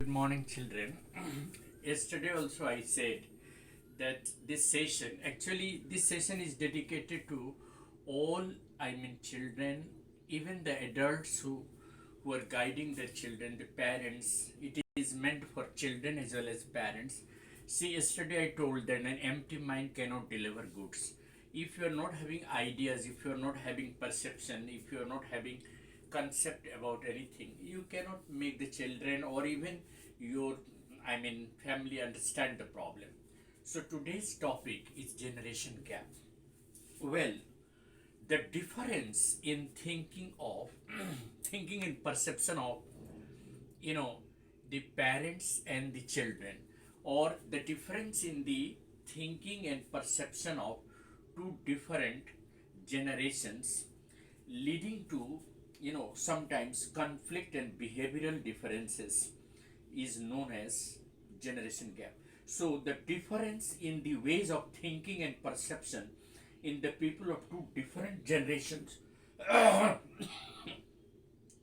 morning, children. Yesterday also I said that this session is dedicated to all, children, even the adults who are guiding their children, the parents. It is meant for children as well as parents. See, yesterday I told that an empty mind cannot deliver goods. If you are not having ideas, if you are not having perception, if you are not having concept about anything, you cannot make the children or even your family understand the problem. So today's topic is generation gap. Well, the difference in thinking of thinking and perception of you know the parents and the children, or the difference in the thinking and perception of two different generations, leading to sometimes conflict and behavioral differences, is known as generation gap. So the difference in the ways of thinking and perception in the people of two different generations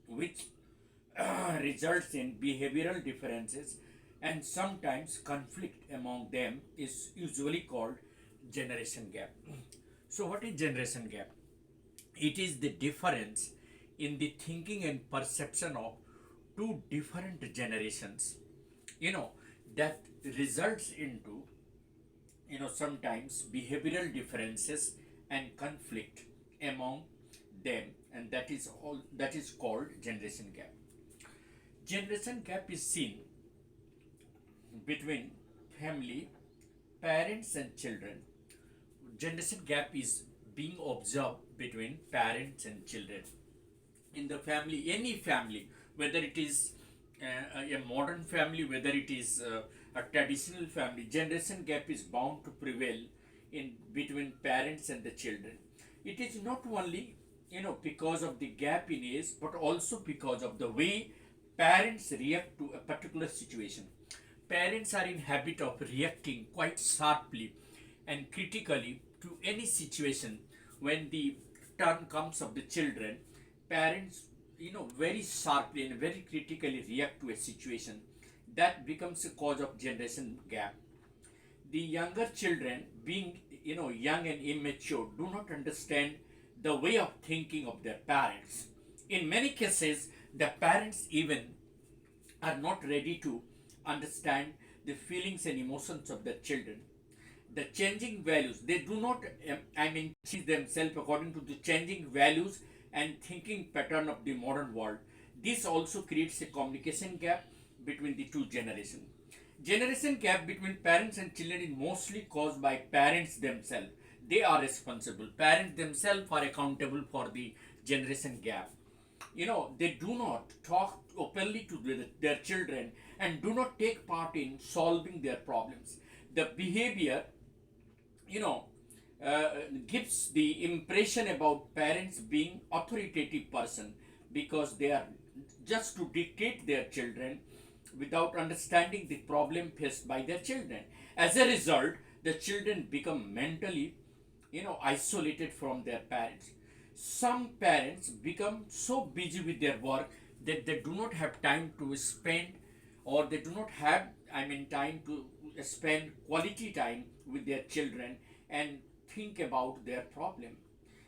which results in behavioral differences and sometimes conflict among them is usually called generation gap. So what is generation gap? It is the difference in the thinking and perception of two different generations, you know, that results into sometimes behavioral differences and conflict among them, and that is called generation gap. Generation gap is seen between family, parents and children. Generation gap is being observed between parents and children in the family, any family, whether it is a modern family, whether it is a traditional family. Generation gap is bound to prevail in between parents and the children. It is not only because of the gap in age, but also because of the way parents react to a particular situation. Parents are in habit of reacting quite sharply and critically to any situation. When the turn comes of the children, parents very sharply and very critically react to a situation. That becomes a cause of generation gap. The younger children, being young and immature, do not understand the way of thinking of their parents. In many cases, the parents even are not ready to understand the feelings and emotions of their children. The changing values, they do not change themselves according to the changing values and thinking pattern of the modern world. This also creates a communication gap between the two generations. Generation gap between parents and children is mostly caused by parents themselves. They are responsible. Parents themselves are accountable for the generation gap. They do not talk openly to their children and do not take part in solving their problems. The behavior you know uh, gives the impression about parents being authoritative person, because they are just to dictate their children without understanding the problem faced by their children. As a result, the children become mentally isolated from their parents. Some parents become so busy with their work that they do not have time to spend, or they do not have time to spend quality time with their children and think about their problem.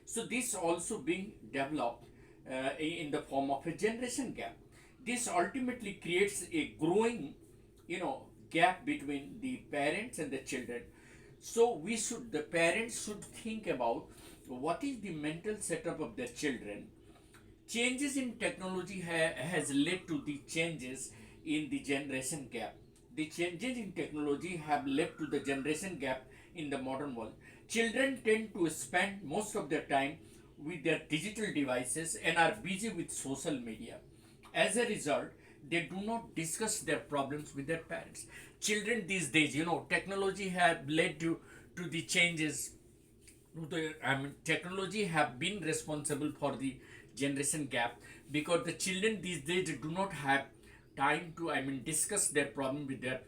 So this also being developed in the form of a generation gap. This ultimately creates a growing gap between the parents and the children. So the parents should think about what is the mental setup of their children. Changes in technology has led to the changes in the generation gap. The changes in technology have led to the generation gap in the modern world. Children tend to spend most of their time with their digital devices and are busy with social media. As a result, they do not discuss their problems with their parents. Children these days, technology have led to the changes. Technology have been responsible for the generation gap, because the children these days do not have time to discuss their problem with their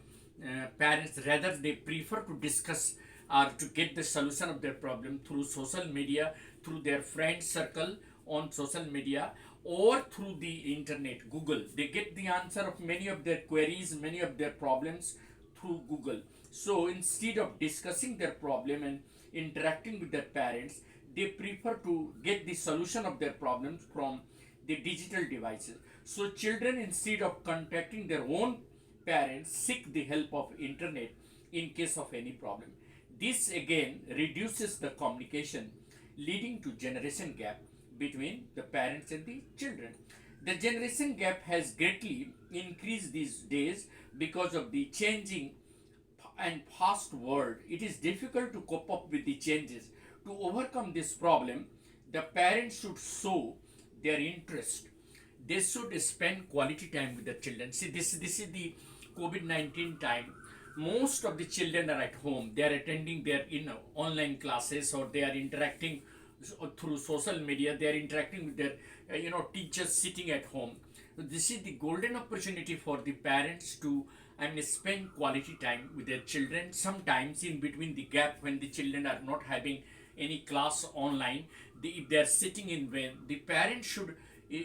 parents. Rather, they prefer to discuss or to get the solution of their problem through social media, through their friend circle on social media, or through the internet, Google. They get the answer of many of their queries, many of their problems through Google. So instead of discussing their problem and interacting with their parents, they prefer to get the solution of their problems from the digital devices. So children, instead of contacting their own parents, seek the help of internet in case of any problem. This again reduces the communication, leading to generation gap between the parents and the children. The generation gap has greatly increased these days because of the changing and fast world. It is difficult to cope up with the changes. To overcome this problem, the parents should show their interest. They should spend quality time with the children. See, this is the COVID-19 time. Most of the children are at home. They are attending their online classes, or they are interacting through social media. They are interacting with their teachers sitting at home. So this is the golden opportunity for the parents to spend quality time with their children. Sometimes in between the gap when the children are not having any class online, if they are sitting in, when the parents should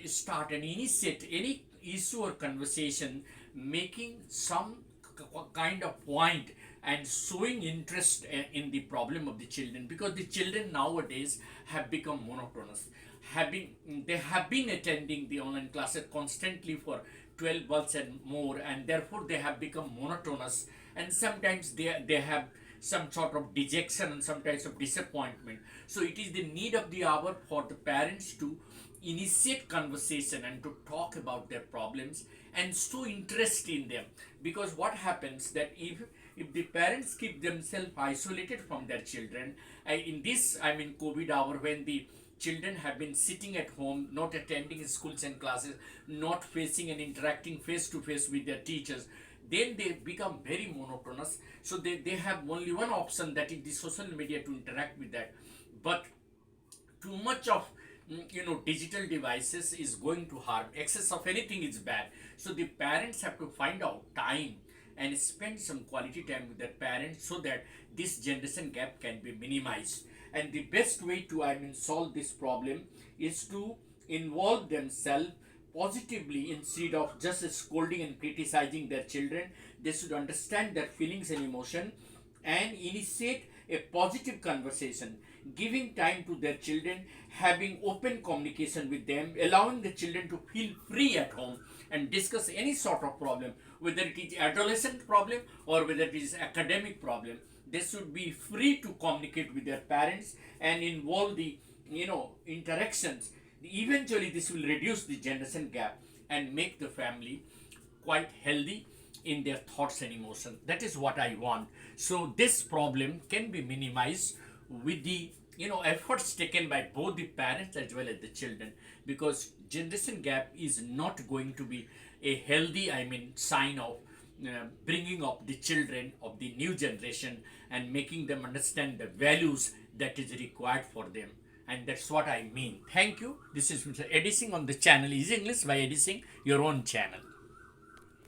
start and initiate any issue or conversation, making some kind of point and showing interest in the problem of the children, because the children nowadays have become monotonous. They have been attending the online classes constantly for 12 months and more, and therefore they have become monotonous, and sometimes they have some sort of dejection and some types of disappointment. So it is the need of the hour for the parents to initiate conversation and to talk about their problems and show interest in them. Because what happens that if the parents keep themselves isolated from their children, in this COVID hour, when the children have been sitting at home, not attending schools and classes, not facing and interacting face to face with their teachers, then they become very monotonous. So they have only one option, that is the social media, to interact with that. But too much of digital devices is going to harm. Excess of anything is bad. So the parents have to find out time and spend some quality time with their parents, so that this generation gap can be minimized. And the best way to solve this problem is to involve themselves positively instead of just scolding and criticizing their children. They should understand their feelings and emotion and initiate a positive conversation, giving time to their children, having open communication with them, allowing the children to feel free at home and discuss any sort of problem, whether it is adolescent problem or whether it is academic problem. They should be free to communicate with their parents and involve the interactions. Eventually this will reduce the generation gap and make the family quite healthy in their thoughts and emotions. That is what I want. So this problem can be minimized with the efforts taken by both the parents as well as the children, because generation gap is not going to be a healthy sign of bringing up the children of the new generation and making them understand the values that is required for them. And that's what I mean. Thank you. This is Mr. Eddie Singh on the channel Easy English by Eddie Singh, your own channel.